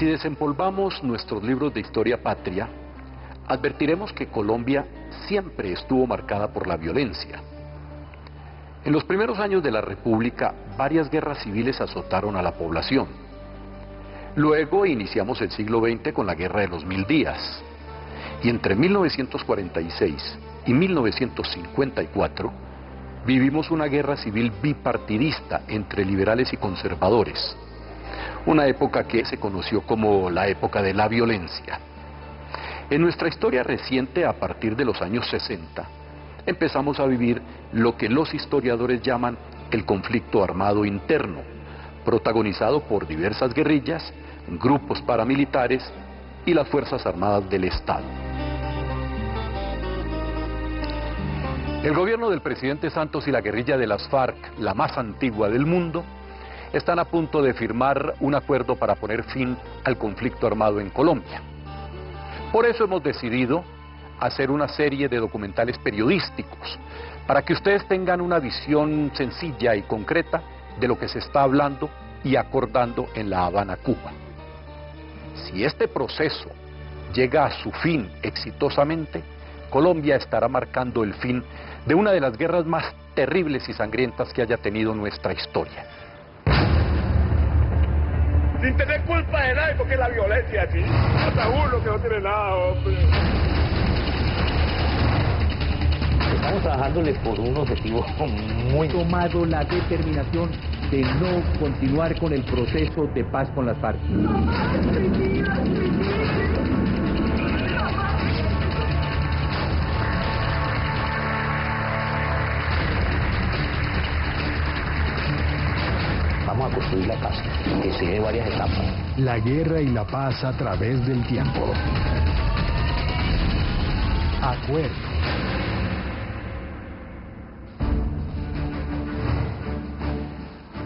Si desempolvamos nuestros libros de historia patria, advertiremos que Colombia siempre estuvo marcada por la violencia. En los primeros años de la República, varias guerras civiles azotaron a la población. Luego iniciamos el siglo XX con la Guerra de los 1000 días. Y entre 1946 y 1954 vivimos una guerra civil bipartidista entre liberales y conservadores. Una época que se conoció como la época de la violencia. En nuestra historia reciente, a partir de los años 60, empezamos a vivir lo que los historiadores llaman el conflicto armado interno, protagonizado por diversas guerrillas, grupos paramilitares y las Fuerzas Armadas del Estado. El gobierno del presidente Santos y la guerrilla de las FARC, la más antigua del mundo, están a punto de firmar un acuerdo para poner fin al conflicto armado en Colombia. Por eso hemos decidido hacer una serie de documentales periodísticos, para que ustedes tengan una visión sencilla y concreta de lo que se está hablando y acordando en La Habana, Cuba. Si este proceso llega a su fin exitosamente, Colombia estará marcando el fin de una de las guerras más terribles y sangrientas que haya tenido nuestra historia. Sin tener culpa de nada, porque la violencia así. Hasta uno que no tiene nada, hombre. Estamos trabajándole por un objetivo muy... tomado la determinación de no continuar con el proceso de paz con las FARC. Vamos a construir la paz, que tiene varias etapas. La guerra y la paz a través del tiempo. Acuerdo.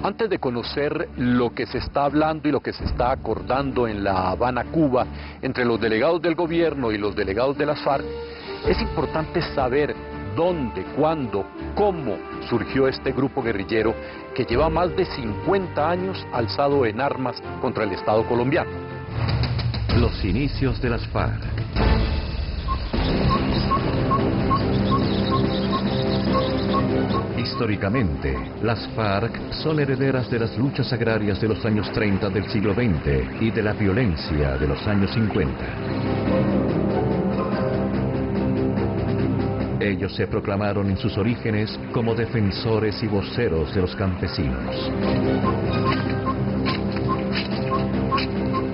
Antes de conocer lo que se está hablando y lo que se está acordando en La Habana, Cuba, entre los delegados del gobierno y los delegados de las FARC, es importante saber dónde, cuándo, cómo surgió este grupo guerrillero que lleva más de 50 años alzado en armas contra el Estado colombiano. Los inicios de las FARC. Históricamente, las FARC son herederas de las luchas agrarias de los años 30 del siglo XX y de la violencia de los años 50. Ellos se proclamaron en sus orígenes como defensores y voceros de los campesinos.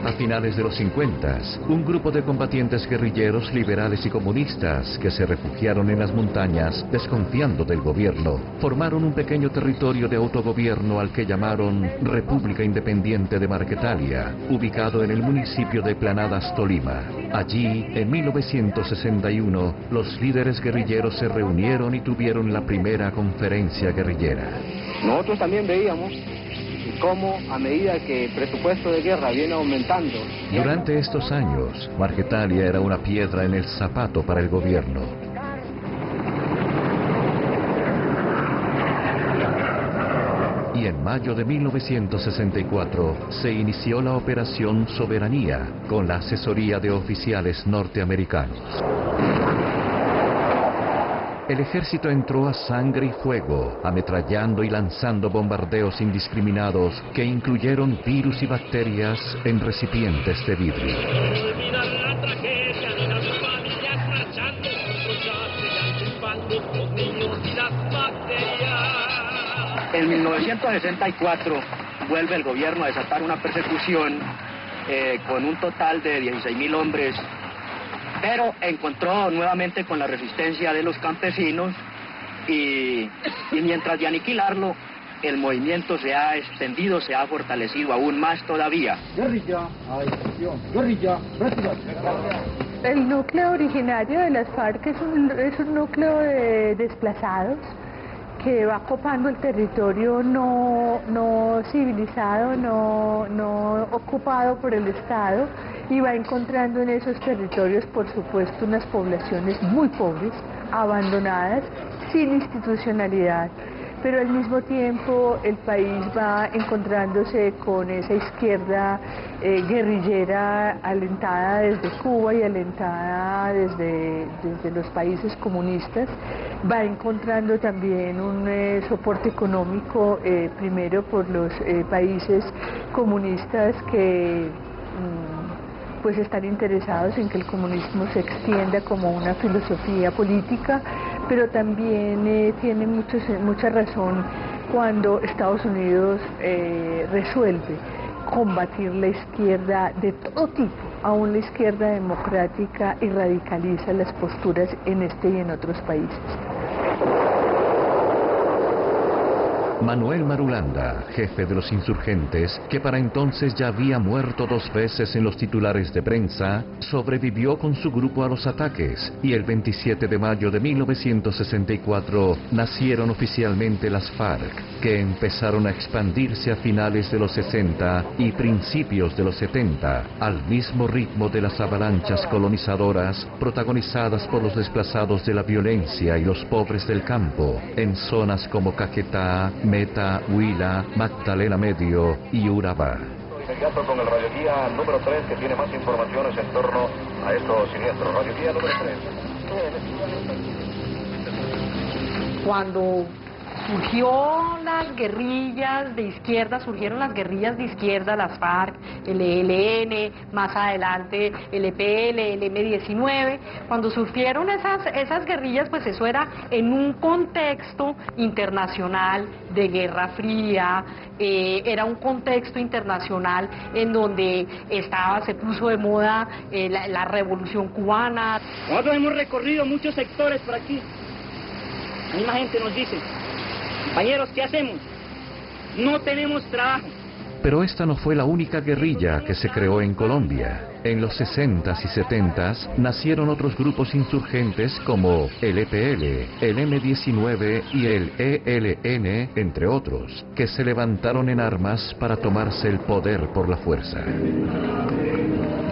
A finales de los 50, un grupo de combatientes guerrilleros liberales y comunistas que se refugiaron en las montañas, desconfiando del gobierno, formaron un pequeño territorio de autogobierno al que llamaron República Independiente de Marquetalia, ubicado en el municipio de Planadas, Tolima. Allí, en 1961, los líderes guerrilleros se reunieron y tuvieron la primera conferencia guerrillera. Nosotros también veíamos cómo a medida que el presupuesto de guerra viene aumentando... Durante estos años, Marquetalia era una piedra en el zapato para el gobierno. Y en mayo de 1964 se inició la Operación Soberanía con la asesoría de oficiales norteamericanos. El ejército entró a sangre y fuego, ametrallando y lanzando bombardeos indiscriminados que incluyeron virus y bacterias en recipientes de vidrio. En 1964 vuelve el gobierno a desatar una persecución con un total de 16.000 hombres, pero encontró nuevamente con la resistencia de los campesinos y mientras de aniquilarlo, el movimiento se ha extendido, se ha fortalecido aún más todavía. Guerrilla, atención, guerrilla, El núcleo originario de las FARC es un núcleo de desplazados que va ocupando el territorio no civilizado, no ocupado por el Estado, y va encontrando en esos territorios, por supuesto, unas poblaciones muy pobres, abandonadas, sin institucionalidad, pero al mismo tiempo el país va encontrándose con esa izquierda guerrillera alentada desde Cuba y alentada desde los países comunistas, va encontrando también un soporte económico, primero por los países comunistas que pues están interesados en que el comunismo se extienda como una filosofía política, pero también tiene mucha razón cuando Estados Unidos resuelve combatir la izquierda de todo tipo, aún la izquierda democrática, y radicaliza las posturas en este y en otros países. Manuel Marulanda, jefe de los insurgentes, que para entonces ya había muerto 2 veces en los titulares de prensa, sobrevivió con su grupo a los ataques y el 27 de mayo de 1964 nacieron oficialmente las FARC, que empezaron a expandirse a finales de los 60 y principios de los 70, al mismo ritmo de las avalanchas colonizadoras protagonizadas por los desplazados de la violencia y los pobres del campo, en zonas como Caquetá, Meta, Huila, Magdalena Medio y Urabá. Inmediato con el radioguía número 3, que tiene más informaciones en torno a estos siniestros. Radioguía número 3. Cuando surgió las guerrillas de izquierda, surgieron las guerrillas de izquierda, las FARC, el ELN, más adelante el EPL, el M-19, cuando surgieron esas guerrillas, pues eso era en un contexto internacional de Guerra Fría, era un contexto internacional en donde se puso de moda la Revolución Cubana. Nosotros hemos recorrido muchos sectores por aquí, la misma gente nos dice: compañeros, ¿qué hacemos? No tenemos trabajo. Pero esta no fue la única guerrilla que se creó en Colombia. En los 60s y 70s nacieron otros grupos insurgentes como el EPL, el M-19 y el ELN, entre otros, que se levantaron en armas para tomarse el poder por la fuerza.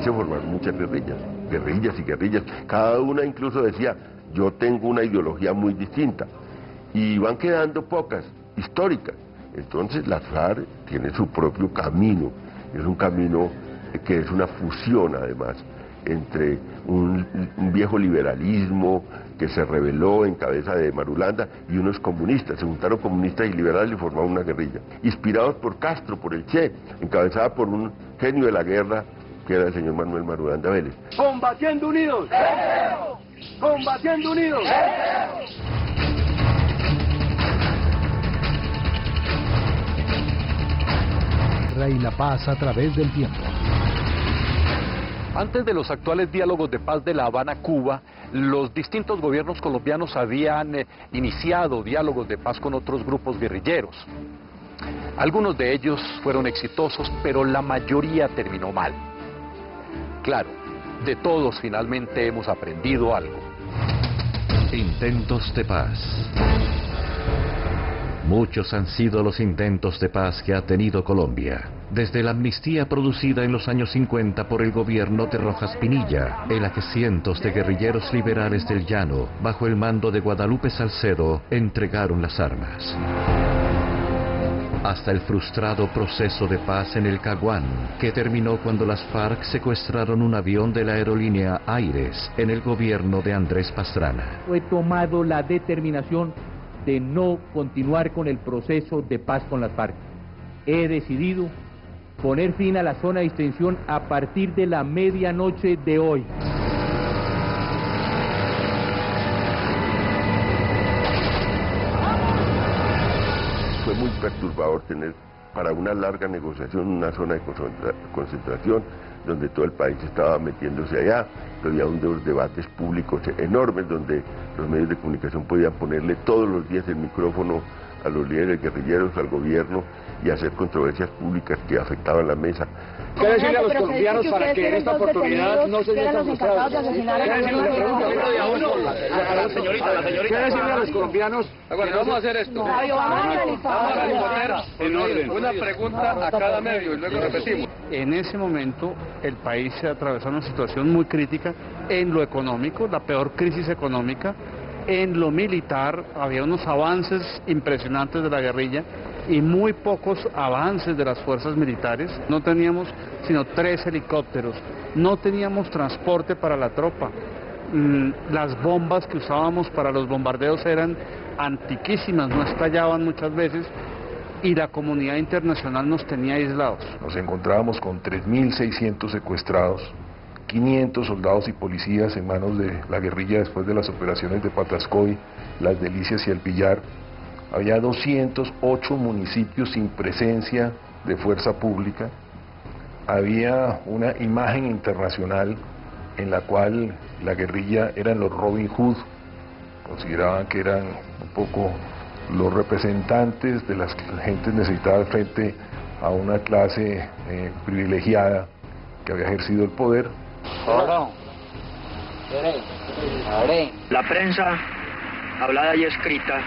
Se formaron muchas guerrillas y guerrillas. Cada una incluso decía: yo tengo una ideología muy distinta. Y van quedando pocas, históricas. Entonces la FARC tiene su propio camino, es un camino que es una fusión además entre un viejo liberalismo que se rebeló en cabeza de Marulanda y unos comunistas. Se juntaron comunistas y liberales y formaron una guerrilla, inspirados por Castro, por el Che, encabezada por un genio de la guerra que era el señor Manuel Marulanda Vélez. ¡Combatiendo unidos! ¡Combatiendo unidos! Y la paz a través del tiempo. Antes de los actuales diálogos de paz de La Habana, Cuba, los distintos gobiernos colombianos habían iniciado diálogos de paz con otros grupos guerrilleros. Algunos de ellos fueron exitosos, pero la mayoría terminó mal. Claro, de todos finalmente hemos aprendido algo. Intentos de paz. Muchos han sido los intentos de paz que ha tenido Colombia. Desde la amnistía producida en los años 50 por el gobierno de Rojas Pinilla, en la que cientos de guerrilleros liberales del llano, bajo el mando de Guadalupe Salcedo, entregaron las armas. Hasta el frustrado proceso de paz en el Caguán, que terminó cuando las FARC secuestraron un avión de la aerolínea Aires en el gobierno de Andrés Pastrana. He tomado la determinación de no continuar con el proceso de paz con las FARC. He decidido poner fin a la zona de distensión a partir de la medianoche de hoy. Fue muy perturbador tener para una larga negociación una zona de concentración donde todo el país estaba metiéndose allá, había unos debates públicos enormes donde los medios de comunicación podían ponerle todos los días el micrófono a los líderes guerrilleros, al gobierno, y hacer controversias públicas que afectaban la mesa. ¿Qué decirle a los colombianos para que en esta oportunidad no se sientan frustrados? ¿Qué decirle a los colombianos? Vamos a hacer esto. Vamos a responder en orden. Una pregunta a cada medio y luego repetimos. En ese momento el país se atravesó una situación muy crítica en lo económico, la peor crisis económica En lo militar había unos avances impresionantes de la guerrilla y muy pocos avances de las fuerzas militares. No teníamos sino 3 helicópteros, no teníamos transporte para la tropa. Las bombas que usábamos para los bombardeos eran antiquísimas, no estallaban muchas veces y la comunidad internacional nos tenía aislados. Nos encontrábamos con 3.600 secuestrados, 500 soldados y policías en manos de la guerrilla después de las operaciones de Patascoy, Las Delicias y El Pillar. Había 208 municipios sin presencia de fuerza pública. Había una imagen internacional en la cual la guerrilla eran los Robin Hood, consideraban que eran un poco los representantes de las gentes necesitadas frente a una clase privilegiada que había ejercido el poder. La prensa, hablada y escrita,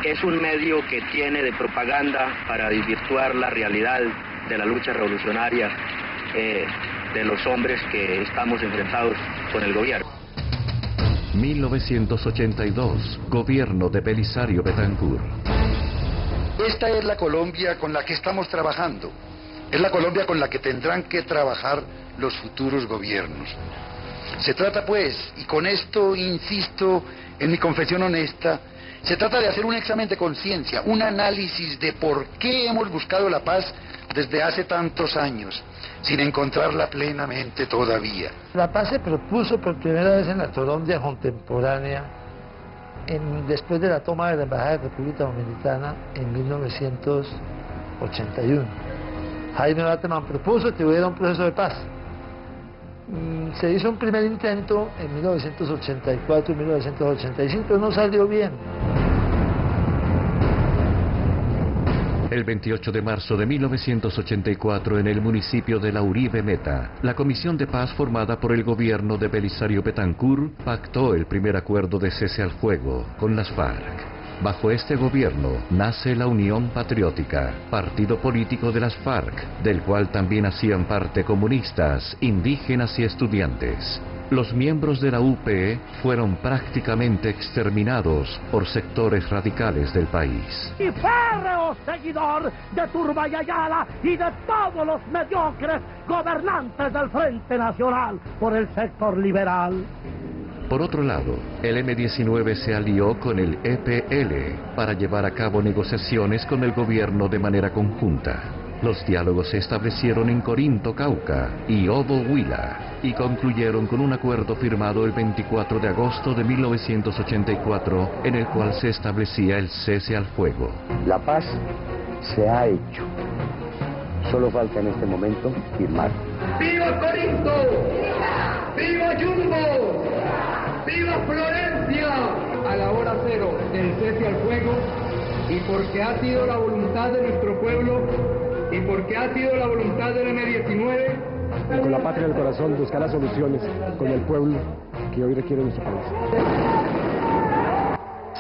es un medio que tiene de propaganda para desvirtuar la realidad de la lucha revolucionaria de los hombres que estamos enfrentados con el gobierno. 1982, gobierno de Belisario Betancur. Esta es la Colombia con la que estamos trabajando. Es la Colombia con la que tendrán que trabajar los futuros gobiernos. Se trata pues, y con esto insisto en mi confesión honesta, se trata de hacer un examen de conciencia, un análisis de por qué hemos buscado la paz desde hace tantos años, sin encontrarla plenamente todavía. La paz se propuso por primera vez en la Colombia contemporánea después de la toma de la Embajada de la República Dominicana en 1981. Jaime Bateman propuso que hubiera un proceso de paz. Se hizo un primer intento en 1984 y 1985, no salió bien. El 28 de marzo de 1984, en el municipio de La Uribe Meta, la Comisión de Paz formada por el gobierno de Belisario Betancur pactó el primer acuerdo de cese al fuego con las FARC. Bajo este gobierno nace la Unión Patriótica, partido político de las FARC, del cual también hacían parte comunistas, indígenas y estudiantes. Los miembros de la UPE fueron prácticamente exterminados por sectores radicales del país. Y férreo seguidor de Turbay Ayala y de todos los mediocres gobernantes del Frente Nacional por el sector liberal. Por otro lado, el M-19 se alió con el EPL para llevar a cabo negociaciones con el gobierno de manera conjunta. Los diálogos se establecieron en Corinto, Cauca y Obo, Huila, y concluyeron con un acuerdo firmado el 24 de agosto de 1984, en el cual se establecía el cese al fuego. La paz se ha hecho. Solo falta en este momento firmar. ¡Viva Corinto! ¡Viva Jumbo! ¡Viva Florencia! A la hora cero del cese al fuego, y porque ha sido la voluntad de nuestro pueblo, y porque ha sido la voluntad del M-19, con la patria en el corazón, buscar las soluciones con el pueblo que hoy requiere nuestro país.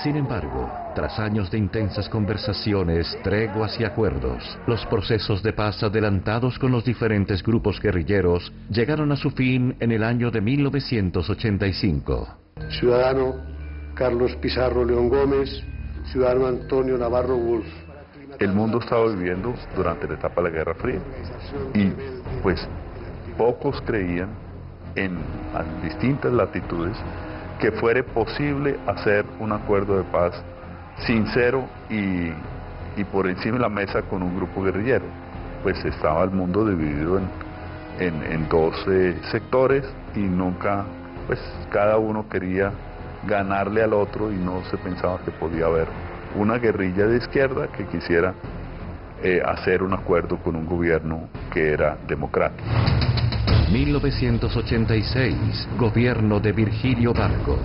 Sin embargo, tras años de intensas conversaciones, treguas y acuerdos, los procesos de paz adelantados con los diferentes grupos guerrilleros llegaron a su fin en el año de 1985. Ciudadano Carlos Pizarro León Gómez, ciudadano Antonio Navarro Wolf. El mundo estaba viviendo durante la etapa de la Guerra Fría y pues pocos creían en distintas latitudes que fuera posible hacer un acuerdo de paz sincero y por encima de la mesa con un grupo guerrillero. Pues estaba el mundo dividido en dos sectores y nunca, pues cada uno quería ganarle al otro y no se pensaba que podía haber una guerrilla de izquierda que quisiera hacer un acuerdo con un gobierno que era democrático. 1986, gobierno de Virgilio Barco.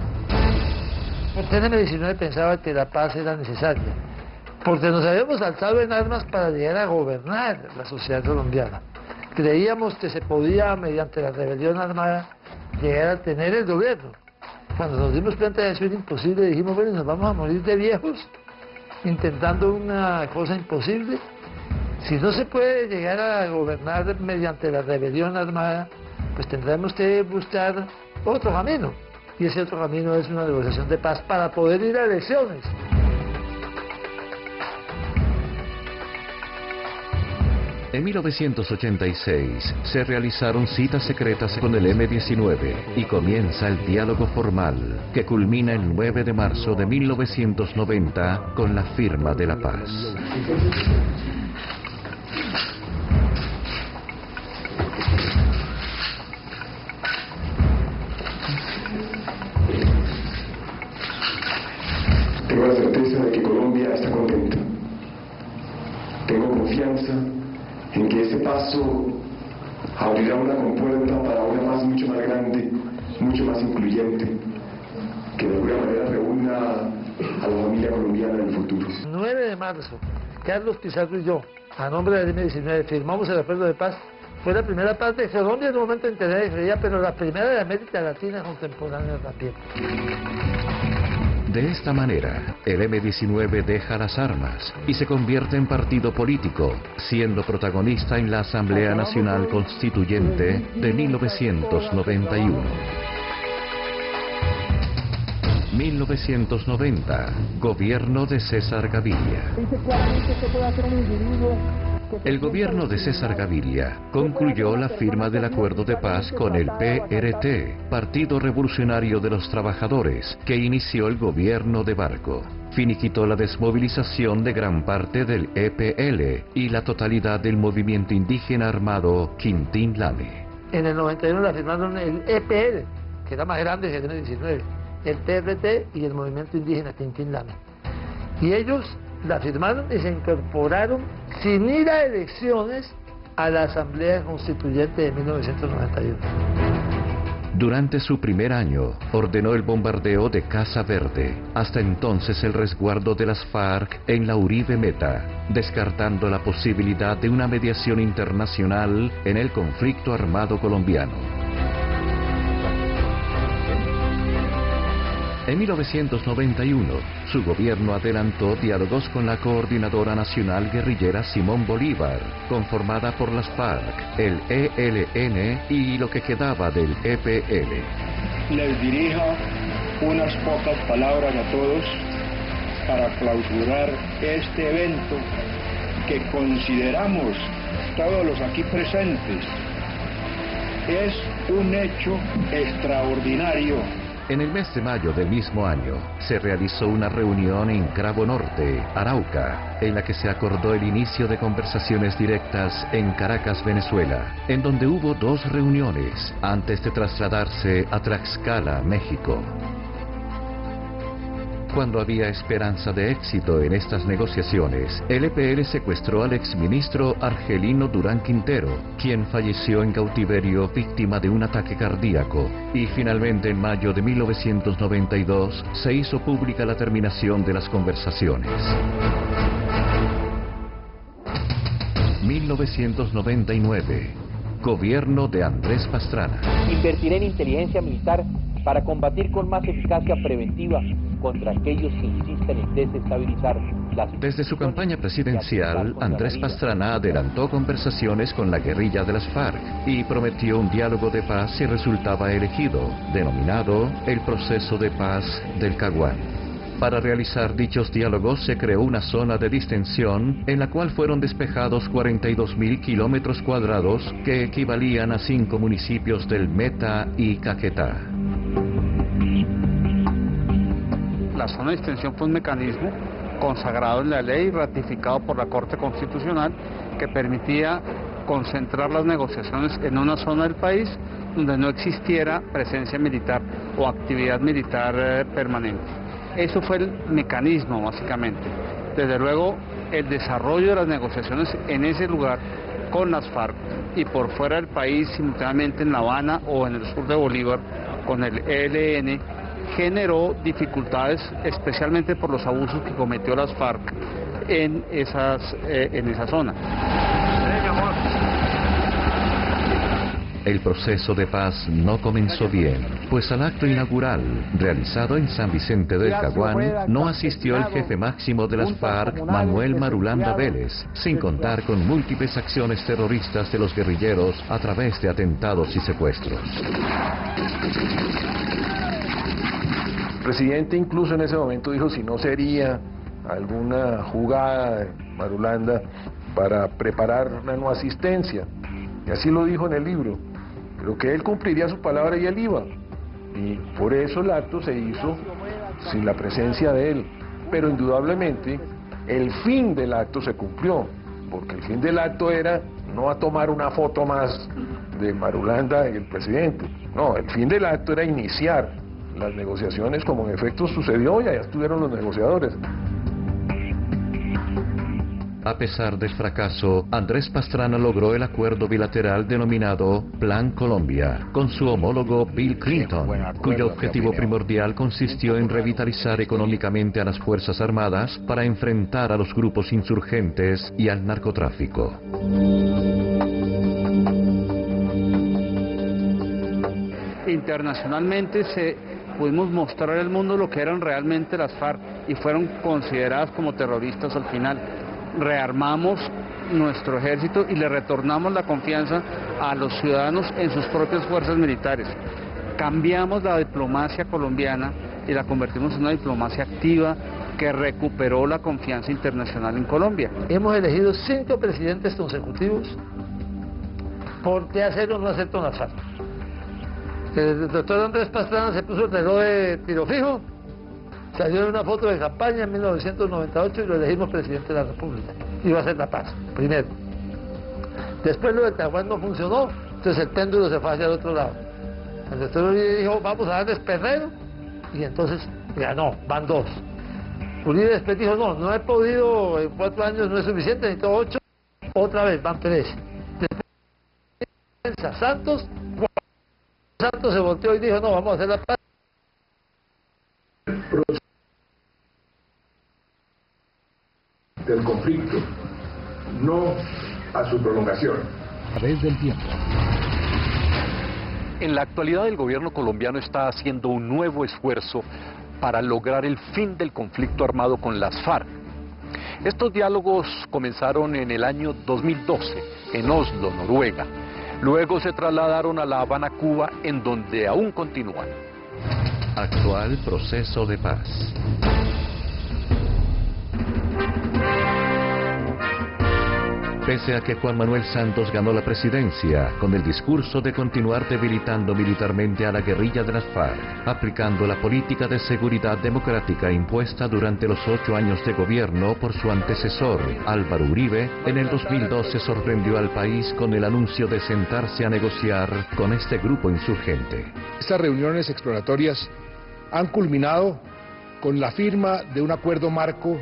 El M-19 pensaba que la paz era necesaria, porque nos habíamos alzado en armas para llegar a gobernar la sociedad colombiana. Creíamos que se podía, mediante la rebelión armada, llegar a tener el gobierno. Cuando nos dimos cuenta de eso era imposible, dijimos, bueno, nos vamos a morir de viejos, intentando una cosa imposible. Si no se puede llegar a gobernar mediante la rebelión armada, pues tendremos que buscar otro camino. y ese otro camino es una negociación de paz para poder ir a elecciones. En 1986 se realizaron citas secretas con el M-19 y comienza el diálogo formal que culmina el 9 de marzo de 1990 con la firma de la paz. Tengo la certeza de que Colombia está contenta. Tengo confianza en que ese paso abrirá una compuerta para una paz mucho más grande, mucho más incluyente, que de alguna manera reúna a la familia colombiana en el futuro. 9 de marzo, Carlos Pizarro y yo, a nombre del M-19, firmamos el acuerdo de paz. Fue la primera paz de Colombia en un momento en que nadie creía, pero la primera de América Latina contemporánea también. De esta manera, el M-19 deja las armas y se convierte en partido político, siendo protagonista en la Asamblea Nacional Constituyente de 1991. 1990, gobierno de César Gaviria. El gobierno de César Gaviria concluyó la firma del acuerdo de paz con el PRT, Partido Revolucionario de los Trabajadores, que inició el gobierno de Barco. Finiquitó la desmovilización de gran parte del EPL y la totalidad del movimiento indígena armado Quintín Lame. En el 91 la firmaron el EPL, que era más grande que el M-19, el PRT y el movimiento indígena Quintín Lame. Y ellos la firmaron y se incorporaron sin ir a elecciones a la Asamblea Constituyente de 1991. Durante su primer año, ordenó el bombardeo de Casa Verde, hasta entonces el resguardo de las FARC en la Uribe Meta, descartando la posibilidad de una mediación internacional en el conflicto armado colombiano. En 1991, su gobierno adelantó diálogos con la Coordinadora Nacional Guerrillera Simón Bolívar, conformada por las FARC, el ELN y lo que quedaba del EPL. Les dirijo unas pocas palabras a todos para clausurar este evento que consideramos todos los aquí presentes es un hecho extraordinario. En el mes de mayo del mismo año, se realizó una reunión en Cravo Norte, Arauca, en la que se acordó el inicio de conversaciones directas en Caracas, Venezuela, en donde hubo 2 reuniones antes de trasladarse a Tlaxcala, México. Cuando había esperanza de éxito en estas negociaciones, el EPL secuestró al exministro Argelino Durán Quintero, quien falleció en cautiverio víctima de un ataque cardíaco, y finalmente en mayo de 1992 se hizo pública la terminación de las conversaciones. 1999, gobierno de Andrés Pastrana. Invertiré en inteligencia militar para combatir con más eficacia preventiva contra aquellos que insisten en desestabilizar las... Desde su campaña presidencial, Andrés Pastrana adelantó conversaciones con la guerrilla de las FARC y prometió un diálogo de paz si resultaba elegido, denominado el Proceso de Paz del Caguán. Para realizar dichos diálogos se creó una zona de distensión en la cual fueron despejados 42.000 kilómetros cuadrados que equivalían a 5 municipios del Meta y Caquetá. La zona de distensión fue un mecanismo consagrado en la ley y ratificado por la Corte Constitucional que permitía concentrar las negociaciones en una zona del país donde no existiera presencia militar o actividad militar permanente. Eso fue el mecanismo básicamente. Desde luego el desarrollo de las negociaciones en ese lugar con las FARC y por fuera del país simultáneamente en La Habana o en el sur de Bolívar con el ELN generó dificultades especialmente por los abusos que cometió las FARC en esa zona. El proceso de paz no comenzó bien, pues al acto inaugural, realizado en San Vicente del Caguán, no asistió el jefe máximo de las FARC, Manuel Marulanda Vélez, sin contar con múltiples acciones terroristas de los guerrilleros a través de atentados y secuestros. presidente incluso en ese momento dijo si no sería alguna jugada de Marulanda para preparar una no asistencia, y así lo dijo en el libro, pero que él cumpliría su palabra y él iba, y por eso el acto se hizo sin la presencia de él, pero indudablemente el fin del acto se cumplió, porque el fin del acto era no a tomar una foto más de Marulanda y el presidente, no, el fin del acto era iniciar las negociaciones como en efecto sucedió y allá estuvieron los negociadores. A pesar del fracaso, Andrés Pastrana logró el acuerdo bilateral denominado Plan Colombia con su homólogo Bill Clinton, cuyo objetivo primordial consistió en revitalizar económicamente a las Fuerzas Armadas para enfrentar a los grupos insurgentes y al narcotráfico. Internacionalmente pudimos mostrar al mundo lo que eran realmente las FARC y fueron consideradas como terroristas al final. Rearmamos nuestro ejército y le retornamos la confianza a los ciudadanos en sus propias fuerzas militares. Cambiamos la diplomacia colombiana y la convertimos en una diplomacia activa que recuperó la confianza internacional en Colombia. Hemos elegido 5 presidentes consecutivos. ¿Por qué hacerlo o no hacer con las FARC? El doctor Andrés Pastrana se puso el reloj de tiro fijo, salió en una foto de campaña en 1998 y lo elegimos presidente de la República. Iba a hacer la paz, primero. Después lo de Taiwán no funcionó, entonces el péndulo se fue hacia el otro lado. El doctor Uribe dijo, vamos a darles Perrero, y entonces ganó, van 2. Uribe después dijo, no he podido, en 4 años no es suficiente, necesito 8, otra vez van 3. Después Santos se volteó y dijo, no, vamos a hacer la paz. Del conflicto, no a su prolongación. A través del tiempo. En la actualidad el gobierno colombiano está haciendo un nuevo esfuerzo para lograr el fin del conflicto armado con las FARC. Estos diálogos comenzaron en el año 2012 en Oslo, Noruega. Luego se trasladaron a La Habana, Cuba, en donde aún continúan. Actual proceso de paz. Pese a que Juan Manuel Santos ganó la presidencia con el discurso de continuar debilitando militarmente a la guerrilla de las FARC, aplicando la política de seguridad democrática impuesta durante los 8 años de gobierno por su antecesor, Álvaro Uribe, en el 2012 sorprendió al país con el anuncio de sentarse a negociar con este grupo insurgente. Estas reuniones exploratorias han culminado con la firma de un acuerdo marco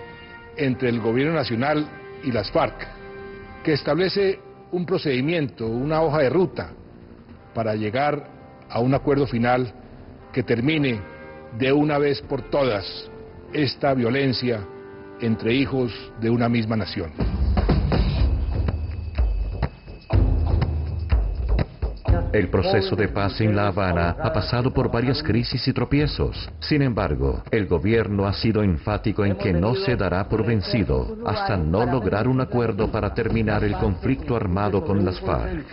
entre el Gobierno Nacional y las FARC, que establece un procedimiento, una hoja de ruta para llegar a un acuerdo final que termine de una vez por todas esta violencia entre hijos de una misma nación. El proceso de paz en La Habana ha pasado por varias crisis y tropiezos. Sin embargo, el gobierno ha sido enfático en que no se dará por vencido hasta no lograr un acuerdo para terminar el conflicto armado con las FARC.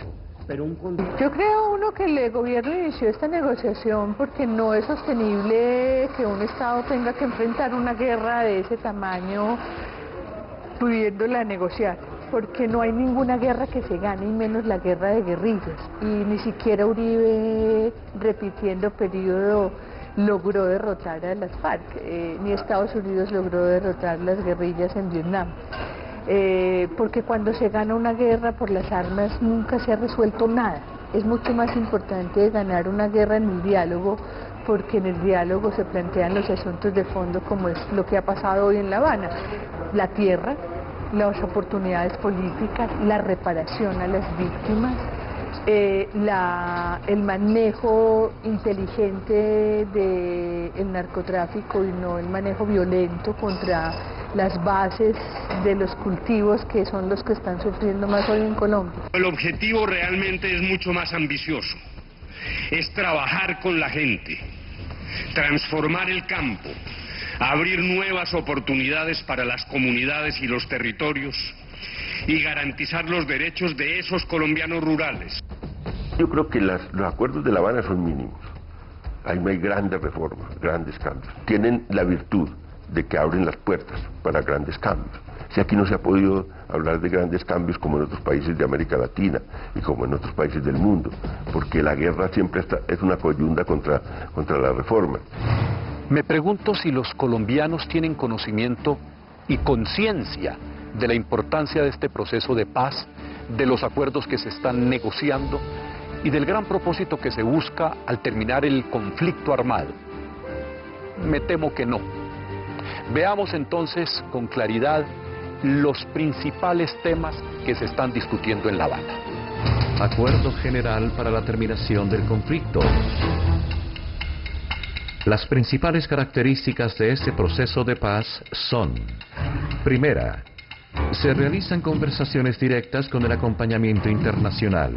Yo creo que el gobierno inició esta negociación porque no es sostenible que un Estado tenga que enfrentar una guerra de ese tamaño pudiéndola negociar, porque no hay ninguna guerra que se gane, y menos la guerra de guerrillas, y ni siquiera Uribe, repitiendo periodo, logró derrotar a las FARC, ni Estados Unidos logró derrotar las guerrillas en Vietnam, porque cuando se gana una guerra por las armas nunca se ha resuelto nada. Es mucho más importante ganar una guerra en el diálogo, porque en el diálogo se plantean los asuntos de fondo, como es lo que ha pasado hoy en La Habana: la tierra, las oportunidades políticas, la reparación a las víctimas, el manejo inteligente del narcotráfico y no el manejo violento contra las bases de los cultivos, que son los que están sufriendo más hoy en Colombia. El objetivo realmente es mucho más ambicioso, es trabajar con la gente, transformar el campo, abrir nuevas oportunidades para las comunidades y los territorios y garantizar los derechos de esos colombianos rurales. Yo creo que los acuerdos de La Habana son mínimos. ahí no hay grandes reformas, grandes cambios. Tienen la virtud de que abren las puertas para grandes cambios. Si aquí no se ha podido hablar de grandes cambios como en otros países de América Latina y como en otros países del mundo, porque la guerra siempre es una coyunda contra la reforma. Me pregunto si los colombianos tienen conocimiento y conciencia de la importancia de este proceso de paz, de los acuerdos que se están negociando y del gran propósito que se busca al terminar el conflicto armado. Me temo que no. Veamos entonces con claridad los principales temas que se están discutiendo en La Habana. Acuerdo general para la terminación del conflicto. Las principales características de este proceso de paz son: primera, se realizan conversaciones directas con el acompañamiento internacional.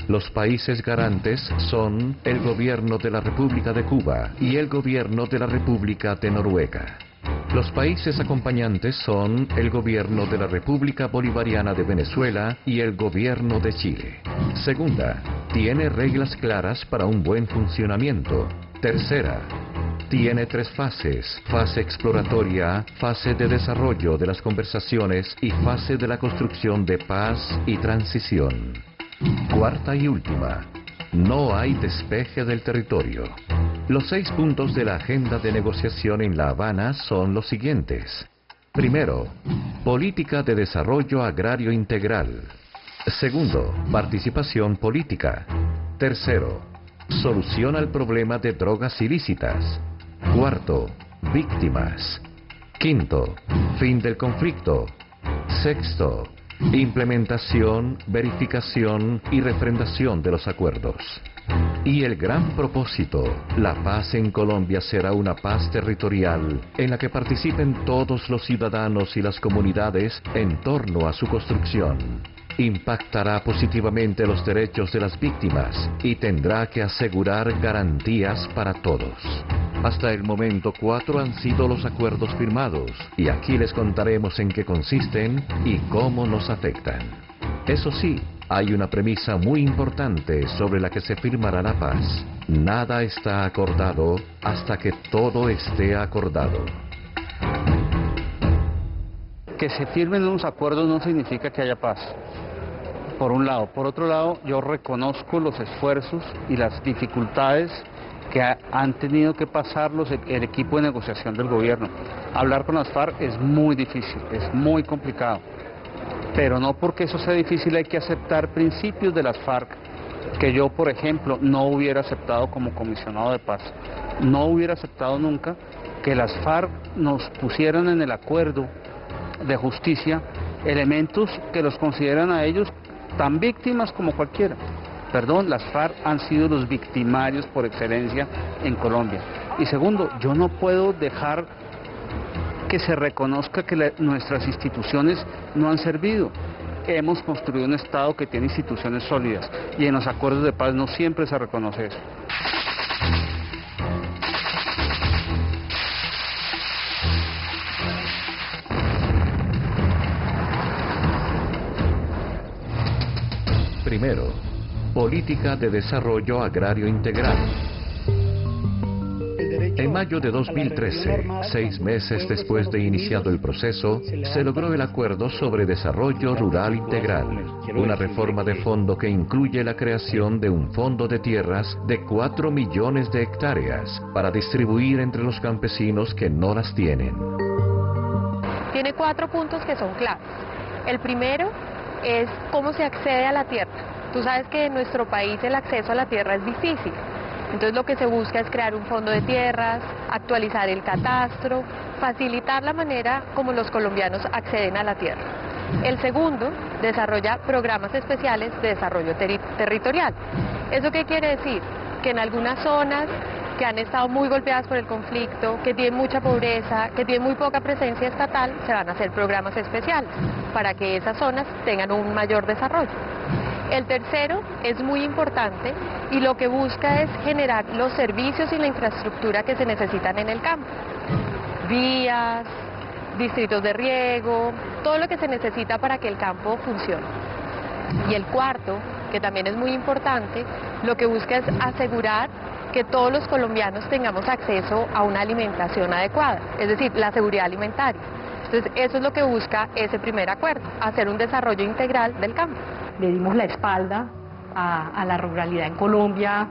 Los países garantes son el gobierno de la República de Cuba y el gobierno de la República de Noruega. Los países acompañantes son el gobierno de la República Bolivariana de Venezuela y el gobierno de Chile. Segunda, tiene reglas claras para un buen funcionamiento. Tercera, tiene 3 fases: fase exploratoria, fase de desarrollo de las conversaciones y fase de la construcción de paz y transición. Cuarta y última, no hay despeje del territorio. Los 6 puntos de la agenda de negociación en La Habana son los siguientes. Primero, política de desarrollo agrario integral. Segundo, participación política. Tercero, solución al problema de drogas ilícitas. Cuarto, víctimas. Quinto, fin del conflicto. Sexto, implementación, verificación y refrendación de los acuerdos. Y el gran propósito: la paz en Colombia será una paz territorial en la que participen todos los ciudadanos y las comunidades en torno a su construcción. Impactará positivamente los derechos de las víctimas y tendrá que asegurar garantías para todos. Hasta el momento 4 han sido los acuerdos firmados y aquí les contaremos en qué consisten y cómo nos afectan. Eso sí, hay una premisa muy importante sobre la que se firmará la paz: nada está acordado hasta que todo esté acordado. Que se firmen unos acuerdos no significa que haya paz, por un lado. Por otro lado, yo reconozco los esfuerzos y las dificultades que han tenido que pasar el equipo de negociación del gobierno. Hablar con las FARC es muy difícil, es muy complicado. Pero no porque eso sea difícil hay que aceptar principios de las FARC que yo, por ejemplo, no hubiera aceptado como comisionado de paz. No hubiera aceptado nunca que las FARC nos pusieran en el acuerdo de justicia elementos que los consideran a ellos tan víctimas como cualquiera. Perdón, las FARC han sido los victimarios por excelencia en Colombia. Y segundo, yo no puedo dejar que se reconozca que nuestras instituciones no han servido. Hemos construido un Estado que tiene instituciones sólidas y en los acuerdos de paz no siempre se reconoce eso. Primero, política de desarrollo agrario integral. En mayo de 2013, 6 meses después de iniciado el proceso, se logró el Acuerdo sobre Desarrollo Rural Integral, una reforma de fondo que incluye la creación de un fondo de tierras de 4 millones de hectáreas para distribuir entre los campesinos que no las tienen. Tiene 4 puntos que son claves. El primero es cómo se accede a la tierra. Tú sabes que en nuestro país el acceso a la tierra es difícil. Entonces lo que se busca es crear un fondo de tierras, actualizar el catastro, facilitar la manera como los colombianos acceden a la tierra. El segundo, desarrolla programas especiales de desarrollo territorial. ¿Eso qué quiere decir? Que en algunas zonas que han estado muy golpeadas por el conflicto, que tienen mucha pobreza, que tienen muy poca presencia estatal, se van a hacer programas especiales para que esas zonas tengan un mayor desarrollo. El tercero es muy importante y lo que busca es generar los servicios y la infraestructura que se necesitan en el campo. Vías, distritos de riego, todo lo que se necesita para que el campo funcione. Y el cuarto, que también es muy importante, lo que busca es asegurar que todos los colombianos tengamos acceso a una alimentación adecuada, es decir, la seguridad alimentaria. Entonces, eso es lo que busca ese primer acuerdo, hacer un desarrollo integral del campo. Le dimos la espalda a la ruralidad en Colombia.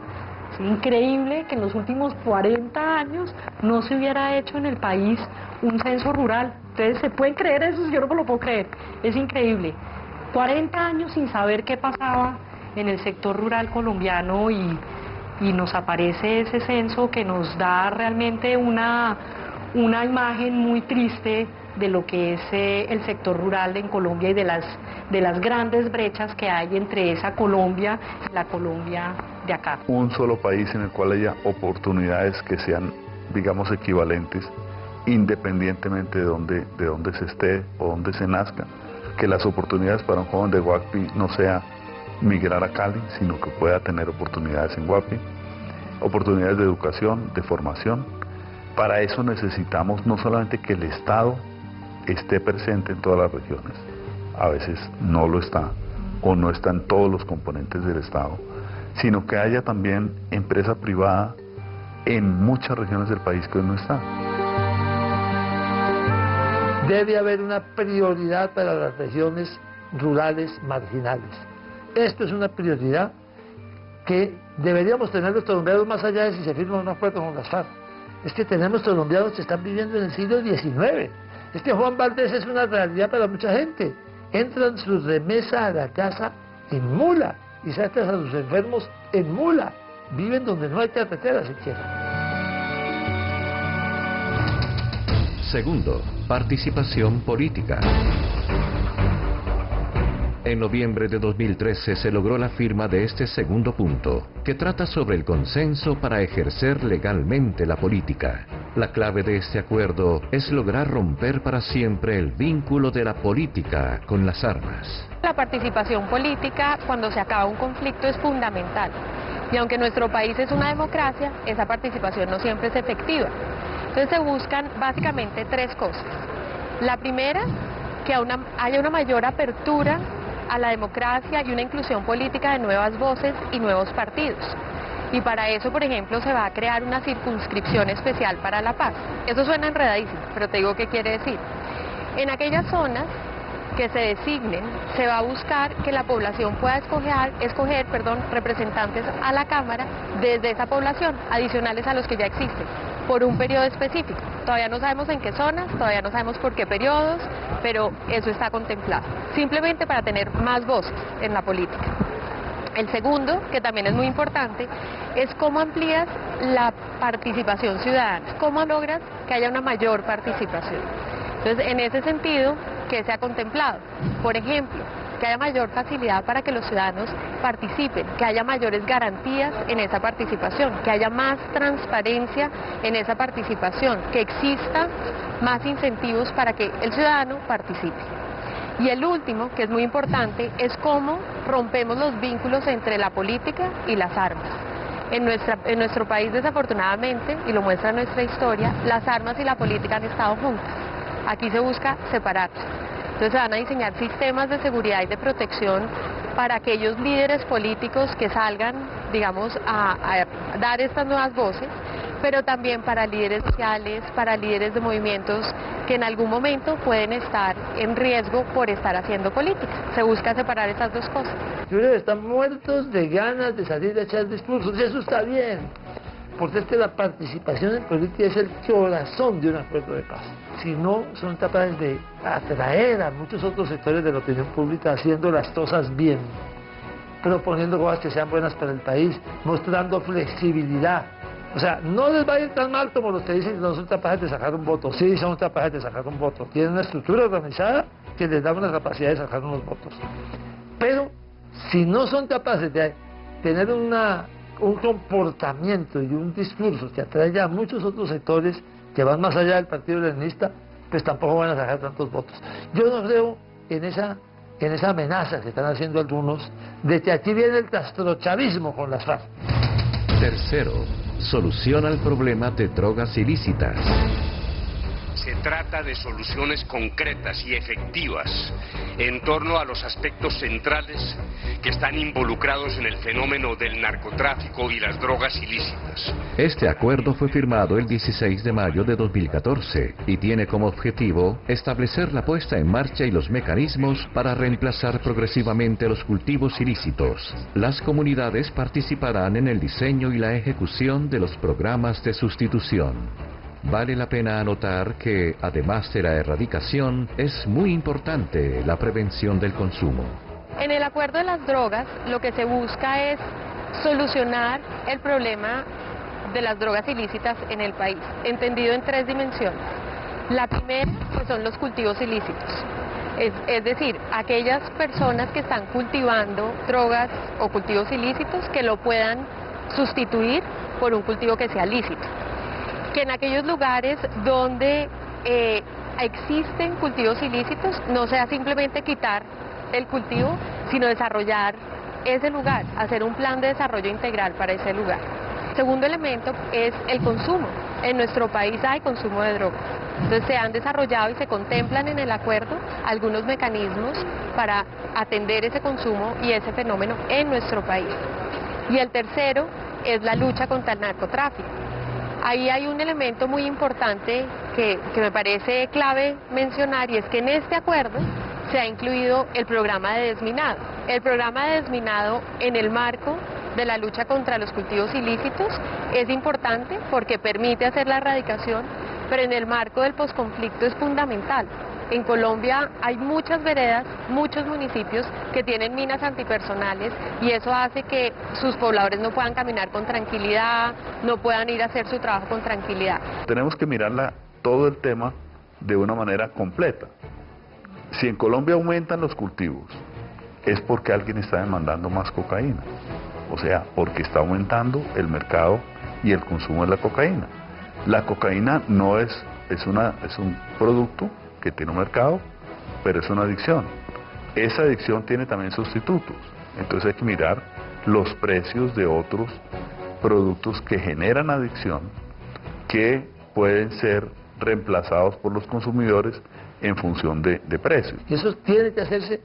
Es increíble que en los últimos 40 años no se hubiera hecho en el país un censo rural. Ustedes se pueden creer eso, yo no me lo puedo creer, es increíble. 40 años sin saber qué pasaba en el sector rural colombiano y nos aparece ese censo que nos da realmente una imagen muy triste de lo que es el sector rural en Colombia y de las grandes brechas que hay entre esa Colombia y la Colombia de acá. Un solo país en el cual haya oportunidades que sean, digamos, equivalentes, independientemente de dónde se esté o dónde se nazca. Que las oportunidades para un joven de Guapi no sea migrar a Cali, sino que pueda tener oportunidades en Guapi, oportunidades de educación, de formación. Para eso necesitamos no solamente que el Estado esté presente en todas las regiones, a veces no lo está, o no están todos los componentes del Estado, sino que haya también empresa privada en muchas regiones del país que hoy no está. Debe haber una prioridad para las regiones rurales marginales. Esto es una prioridad que deberíamos tener los colombianos más allá de si se firma un acuerdo con las FARC. Es que tenemos colombianos que están viviendo en el siglo XIX. Es que Juan Valdés es una realidad para mucha gente. Entran sus remesas a la casa en mula y sacan a sus enfermos en mula. Viven donde no hay carretera siquiera. Segundo, participación política. En noviembre de 2013 se logró la firma de este segundo punto, que trata sobre el consenso para ejercer legalmente la política. La clave de este acuerdo es lograr romper para siempre el vínculo de la política con las armas. La participación política cuando se acaba un conflicto es fundamental. Y aunque nuestro país es una democracia, esa participación no siempre es efectiva. Entonces se buscan básicamente tres cosas. La primera, que haya una mayor apertura a la democracia y una inclusión política de nuevas voces y nuevos partidos. Y para eso, por ejemplo, se va a crear una circunscripción especial para la paz. Eso suena enredadísimo, pero te digo qué quiere decir. En aquellas zonas que se designen, se va a buscar que la población pueda escoger representantes a la Cámara desde esa población, adicionales a los que ya existen, por un periodo específico. Todavía no sabemos en qué zonas, todavía no sabemos por qué periodos, pero eso está contemplado, simplemente para tener más voces en la política. El segundo, que también es muy importante, es cómo amplías la participación ciudadana, cómo logras que haya una mayor participación. Entonces, en ese sentido, ¿qué se ha contemplado? Por ejemplo, que haya mayor facilidad para que los ciudadanos participen, que haya mayores garantías en esa participación, que haya más transparencia en esa participación, que exista más incentivos para que el ciudadano participe. Y el último, que es muy importante, es cómo rompemos los vínculos entre la política y las armas. En nuestro país, desafortunadamente, y lo muestra nuestra historia, las armas y la política han estado juntas. Aquí se busca separarlas. Entonces se van a diseñar sistemas de seguridad y de protección para aquellos líderes políticos que salgan, digamos, a dar estas nuevas voces, pero también para líderes sociales, para líderes de movimientos que en algún momento pueden estar en riesgo por estar haciendo política. Se busca separar estas dos cosas. Están muertos de ganas de salir a echar discursos, y eso está bien, porque es que la participación en política es el corazón de un acuerdo de paz. Si no son capaces de atraer a muchos otros sectores de la opinión pública haciendo las cosas bien, proponiendo cosas que sean buenas para el país, mostrando flexibilidad. O sea, no les va a ir tan mal como los que dicen que no son capaces de sacar un voto. Sí, son capaces de sacar un voto. Tienen una estructura organizada que les da una capacidad de sacar unos votos. Pero si no son capaces de tener un comportamiento y un discurso que atraiga a muchos otros sectores que van más allá del Partido Leninista, pues tampoco van a sacar tantos votos. Yo no creo en esa amenaza que están haciendo algunos de que aquí viene el castrochavismo con las FARC. Tercero, solución al problema de drogas ilícitas. se trata de soluciones concretas y efectivas en torno a los aspectos centrales que están involucrados en el fenómeno del narcotráfico y las drogas ilícitas. Este acuerdo fue firmado el 16 de mayo de 2014 y tiene como objetivo establecer la puesta en marcha y los mecanismos para reemplazar progresivamente los cultivos ilícitos. Las comunidades participarán en el diseño y la ejecución de los programas de sustitución. Vale la pena anotar que, además de la erradicación, es muy importante la prevención del consumo. En el acuerdo de las drogas, lo que se busca es solucionar el problema de las drogas ilícitas en el país, entendido en tres dimensiones. La primera, pues, son los cultivos ilícitos. Es decir, aquellas personas que están cultivando drogas o cultivos ilícitos que lo puedan sustituir por un cultivo que sea lícito. Que en aquellos lugares donde existen cultivos ilícitos no sea simplemente quitar el cultivo, sino desarrollar ese lugar, hacer un plan de desarrollo integral para ese lugar. Segundo elemento es el consumo. En nuestro país hay consumo de drogas. Entonces se han desarrollado y se contemplan en el acuerdo algunos mecanismos para atender ese consumo y ese fenómeno en nuestro país. Y el tercero es la lucha contra el narcotráfico. Ahí hay un elemento muy importante que me parece clave mencionar, y es que en este acuerdo se ha incluido el programa de desminado. El programa de desminado en el marco de la lucha contra los cultivos ilícitos es importante porque permite hacer la erradicación, pero en el marco del posconflicto es fundamental. En Colombia hay muchas veredas, muchos municipios que tienen minas antipersonales y eso hace que sus pobladores no puedan caminar con tranquilidad, no puedan ir a hacer su trabajo con tranquilidad. Tenemos que mirarla todo el tema de una manera completa. Si en Colombia aumentan los cultivos, es porque alguien está demandando más cocaína. O sea, porque está aumentando el mercado y el consumo de la cocaína. La cocaína no es un producto que tiene un mercado, pero es una adicción. Esa adicción tiene también sustitutos. Entonces hay que mirar los precios de otros productos que generan adicción, que pueden ser reemplazados por los consumidores en función de precios. Y eso tiene que hacerse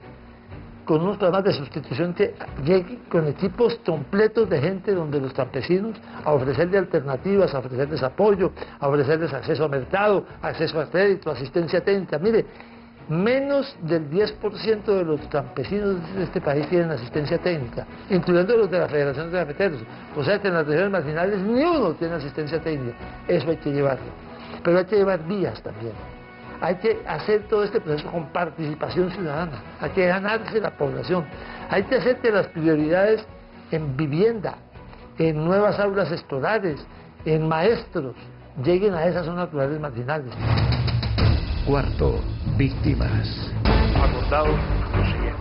con unos programas de sustitución que lleguen con equipos completos de gente donde los campesinos, a ofrecerles alternativas, a ofrecerles apoyo, a ofrecerles acceso a mercado, acceso a crédito, asistencia técnica. Mire, menos del 10% de los campesinos de este país tienen asistencia técnica, incluyendo los de la Federación de Cafeteros. O sea que en las regiones marginales ni uno tiene asistencia técnica. Eso hay que llevarlo. Pero hay que llevar vías también. Hay que hacer todo este proceso con participación ciudadana, hay que ganarse la población, hay que hacer que las prioridades en vivienda, en nuevas aulas escolares, en maestros, lleguen a esas zonas rurales marginales. Cuarto, víctimas. Acordado lo siguiente.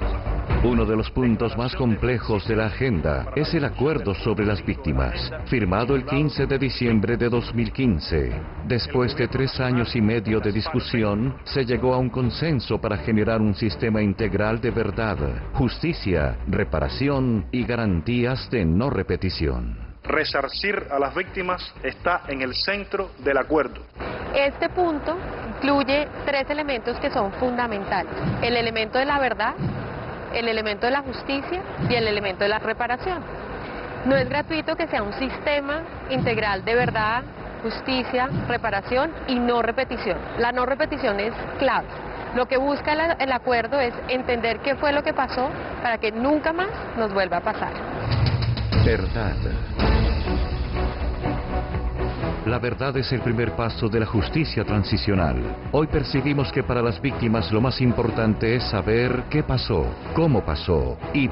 Uno de los puntos más complejos de la agenda es el acuerdo sobre las víctimas, firmado el 15 de diciembre de 2015. Después de 3 años y medio de discusión, se llegó a un consenso para generar un sistema integral de verdad, justicia, reparación y garantías de no repetición. Resarcir a las víctimas está en el centro del acuerdo. Este punto incluye 3 elementos que son fundamentales: el elemento de la verdad, el elemento de la justicia y el elemento de la reparación. No es gratuito que sea un sistema integral de verdad, justicia, reparación y no repetición. La no repetición es clave. Lo que busca el acuerdo es entender qué fue lo que pasó para que nunca más nos vuelva a pasar. Verdad. La verdad es el primer paso de la justicia transicional. Hoy percibimos que para las víctimas lo más importante es saber qué pasó, cómo pasó y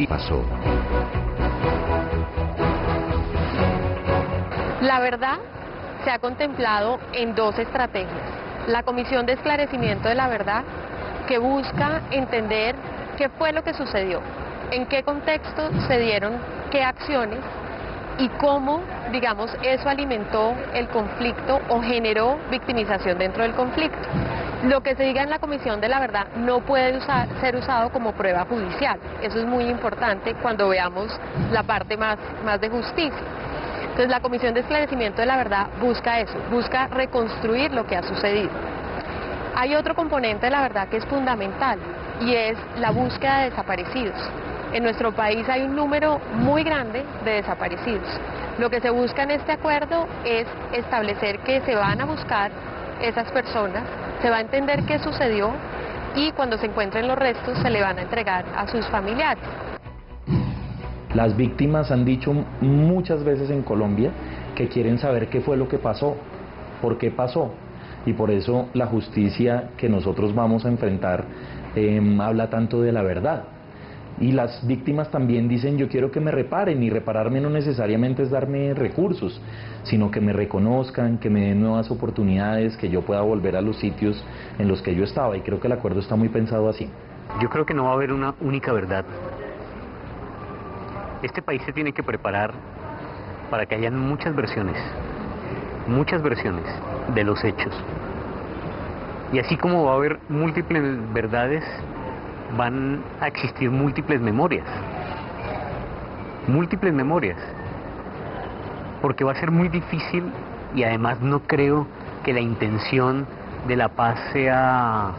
pasó. La verdad se ha contemplado en 2 estrategias. La Comisión de Esclarecimiento de la Verdad, que busca entender qué fue lo que sucedió, en qué contexto se dieron qué acciones y cómo, digamos, eso alimentó el conflicto o generó victimización dentro del conflicto. Lo que se diga en la Comisión de la Verdad no puede ser usado como prueba judicial. Eso es muy importante cuando veamos la parte más de justicia. Entonces la Comisión de Esclarecimiento de la Verdad busca eso, busca reconstruir lo que ha sucedido. Hay otro componente de la verdad que es fundamental y es la búsqueda de desaparecidos. En nuestro país hay un número muy grande de desaparecidos. Lo que se busca en este acuerdo es establecer que se van a buscar esas personas, se va a entender qué sucedió y cuando se encuentren los restos se le van a entregar a sus familiares. Las víctimas han dicho muchas veces en Colombia que quieren saber qué fue lo que pasó, por qué pasó, y por eso la justicia que nosotros vamos a enfrentar habla tanto de la verdad. Y las víctimas también dicen: yo quiero que me reparen, y repararme no necesariamente es darme recursos, sino que me reconozcan, que me den nuevas oportunidades, que yo pueda volver a los sitios en los que yo estaba, y creo que el acuerdo está muy pensado así. Yo creo que no va a haber una única verdad. Este país se tiene que preparar para que hayan muchas versiones de los hechos. Y así como va a haber múltiples verdades, van a existir múltiples memorias, porque va a ser muy difícil, y además no creo que la intención de la paz sea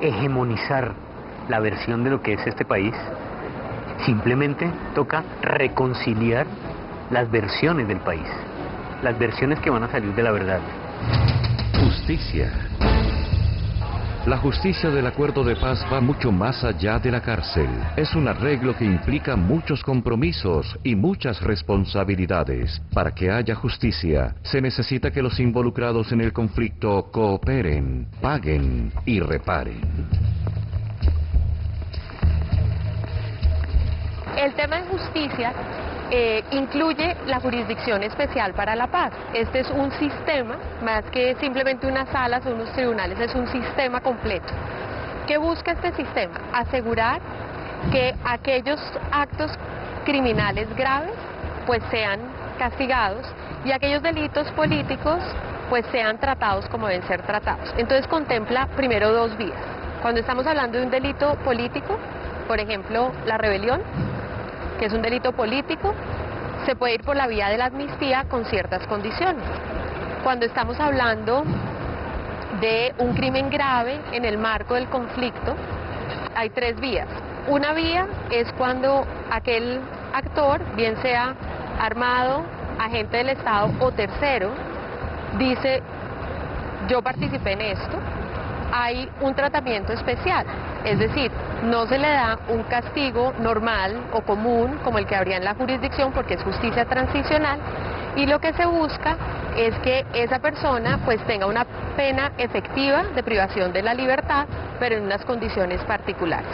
hegemonizar la versión de lo que es este país. Simplemente toca reconciliar las versiones del país, las versiones que van a salir de la verdad. Justicia. La justicia del acuerdo de paz va mucho más allá de la cárcel. Es un arreglo que implica muchos compromisos y muchas responsabilidades. Para que haya justicia, se necesita que los involucrados en el conflicto cooperen, paguen y reparen. El tema de justicia incluye la Jurisdicción Especial para la Paz. Este es un sistema, más que simplemente unas salas o unos tribunales, es un sistema completo. ¿Qué busca este sistema? Asegurar que aquellos actos criminales graves pues sean castigados y aquellos delitos políticos pues sean tratados como deben ser tratados. Entonces contempla primero dos vías. Cuando estamos hablando de un delito político, por ejemplo, la rebelión, que es un delito político, se puede ir por la vía de la amnistía con ciertas condiciones. Cuando estamos hablando de un crimen grave en el marco del conflicto, hay tres vías. Una vía es cuando aquel actor, bien sea armado, agente del Estado o tercero, dice: yo participé en esto. Hay un tratamiento especial, es decir, no se le da un castigo normal o común como el que habría en la jurisdicción, porque es justicia transicional, y lo que se busca es que esa persona pues tenga una pena efectiva de privación de la libertad, pero en unas condiciones particulares.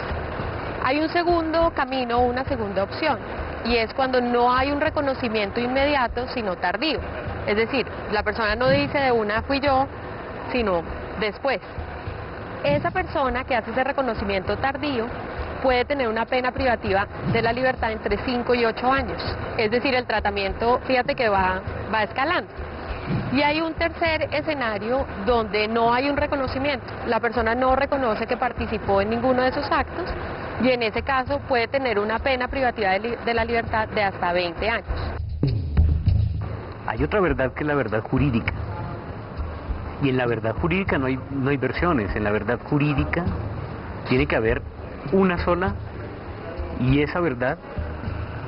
Hay un segundo camino, una segunda opción, y es cuando no hay un reconocimiento inmediato, sino tardío. Es decir, la persona no dice de una fui yo, sino después. Esa persona que hace ese reconocimiento tardío puede tener una pena privativa de la libertad entre 5 y 8 años. Es decir, el tratamiento, fíjate que va escalando. Y hay un tercer escenario donde no hay un reconocimiento. La persona no reconoce que participó en ninguno de esos actos y en ese caso puede tener una pena privativa de la libertad de hasta 20 años. Hay otra verdad que es la verdad jurídica. Y en la verdad jurídica no hay versiones. En la verdad jurídica tiene que haber una sola, y esa verdad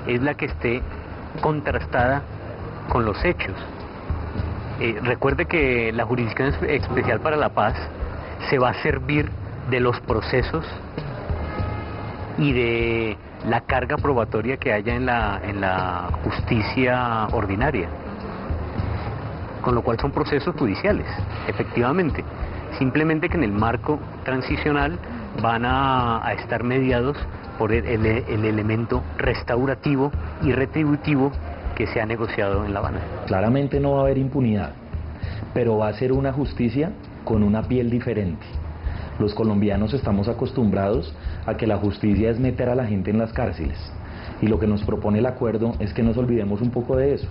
es la que esté contrastada con los hechos. Recuerde que la Jurisdicción Especial para la Paz se va a servir de los procesos y de la carga probatoria que haya en la justicia ordinaria. Con lo cual son procesos judiciales, efectivamente. Simplemente que en el marco transicional van a estar mediados por el elemento restaurativo y retributivo que se ha negociado en La Habana. Claramente no va a haber impunidad, pero va a ser una justicia con una piel diferente. Los colombianos estamos acostumbrados a que la justicia es meter a la gente en las cárceles, y lo que nos propone el acuerdo es que nos olvidemos un poco de eso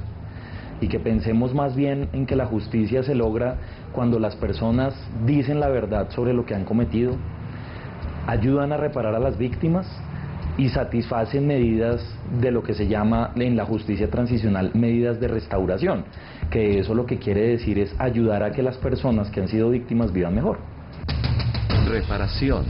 y que pensemos más bien en que la justicia se logra cuando las personas dicen la verdad sobre lo que han cometido, ayudan a reparar a las víctimas y satisfacen medidas de lo que se llama en la justicia transicional medidas de restauración, que eso lo que quiere decir es ayudar a que las personas que han sido víctimas vivan mejor. Reparación.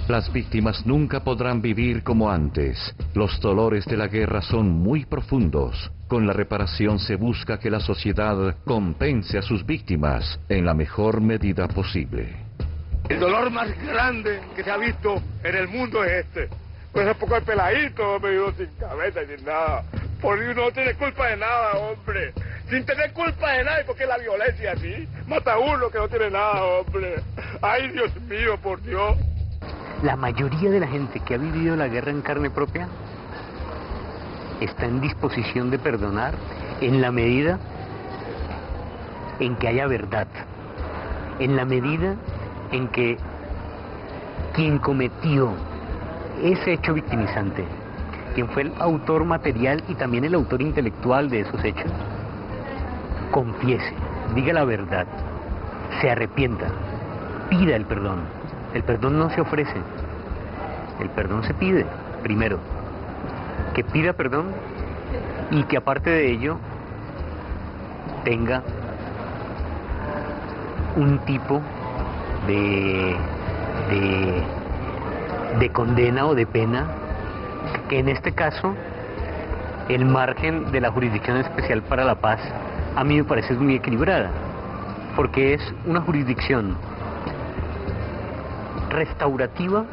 Las víctimas nunca podrán vivir como antes. Los dolores de la guerra son muy profundos. Con la reparación se busca que la sociedad compense a sus víctimas en la mejor medida posible. El dolor más grande que se ha visto en el mundo es este. Pues es poco el peladito, me digo, sin cabeza y sin nada. Porque no tiene culpa de nada, hombre. Sin tener culpa de nada, ¿y por qué la violencia así? Mata a uno que no tiene nada, hombre. Ay, Dios mío, por Dios. La mayoría de la gente que ha vivido la guerra en carne propia está en disposición de perdonar en la medida en que haya verdad, en la medida en que quien cometió ese hecho victimizante, quien fue el autor material y también el autor intelectual de esos hechos, confiese, diga la verdad, se arrepienta, pida el perdón. El perdón no se ofrece, el perdón se pide primero. Que pida perdón y que aparte de ello tenga un tipo de condena o de pena, que en este caso el margen de la Jurisdicción Especial para la Paz a mí me parece muy equilibrada, porque es una jurisdicción restaurativa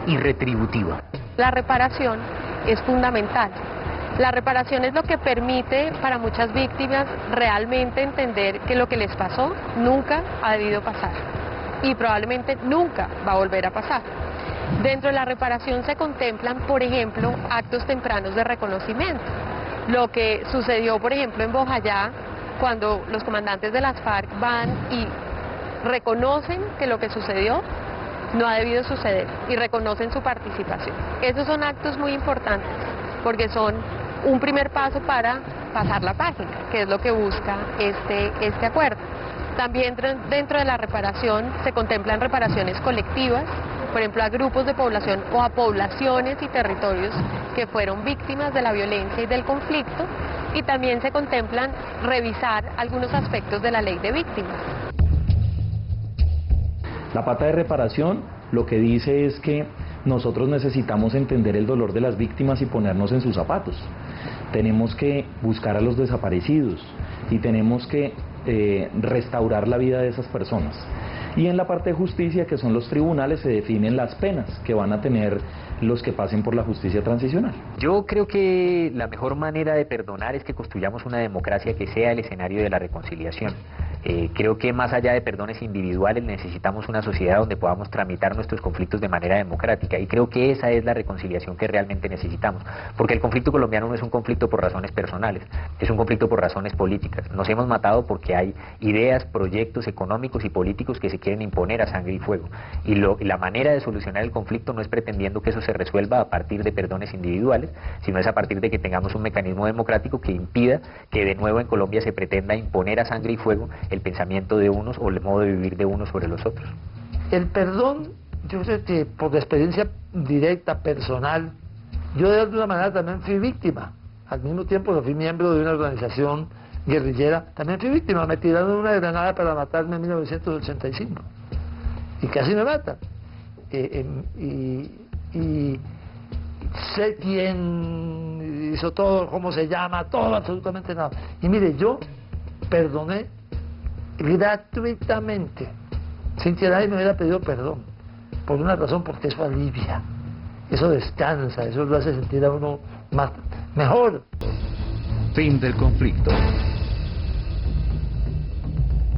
y retributiva. La reparación es fundamental. La reparación es lo que permite para muchas víctimas realmente entender que lo que les pasó nunca ha debido pasar y probablemente nunca va a volver a pasar. Dentro de la reparación se contemplan, por ejemplo, actos tempranos de reconocimiento. Lo que sucedió, por ejemplo, en Bojayá, cuando los comandantes de las FARC van y reconocen que lo que sucedió no ha debido suceder y reconocen su participación. Esos son actos muy importantes porque son un primer paso para pasar la página, que es lo que busca este acuerdo. También dentro de la reparación se contemplan reparaciones colectivas, por ejemplo a grupos de población o a poblaciones y territorios que fueron víctimas de la violencia y del conflicto, y también se contemplan revisar algunos aspectos de la ley de víctimas. La pata de reparación lo que dice es que nosotros necesitamos entender el dolor de las víctimas y ponernos en sus zapatos. Tenemos que buscar a los desaparecidos y tenemos que restaurar la vida de esas personas. Y en la parte de justicia, que son los tribunales, se definen las penas que van a tener los que pasen por la justicia transicional. Yo creo que la mejor manera de perdonar es que construyamos una democracia que sea el escenario de la reconciliación. Creo que más allá de perdones individuales necesitamos una sociedad donde podamos tramitar nuestros conflictos de manera democrática, y creo que esa es la reconciliación que realmente necesitamos, porque el conflicto colombiano no es un conflicto por razones personales, es un conflicto por razones políticas. Nos hemos matado porque hay ideas, proyectos económicos y políticos que se quieren imponer a sangre y fuego, y la manera de solucionar el conflicto no es pretendiendo que eso se resuelva a partir de perdones individuales, sino es a partir de que tengamos un mecanismo democrático que impida que de nuevo en Colombia se pretenda imponer a sangre y fuego el pensamiento de unos o el modo de vivir de unos sobre los otros. El perdón, yo sé que por experiencia directa, personal, yo de alguna manera también fui víctima. Al mismo tiempo que fui miembro de una organización guerrillera, también fui víctima. Me tiraron una granada para matarme en 1985 y casi me matan. Y sé quién hizo todo, cómo se llama, todo, absolutamente nada. Y mire, yo perdoné gratuitamente, sin que nadie me hubiera pedido perdón, por una razón, porque eso alivia, eso descansa, eso lo hace sentir a uno mejor. Fin del conflicto.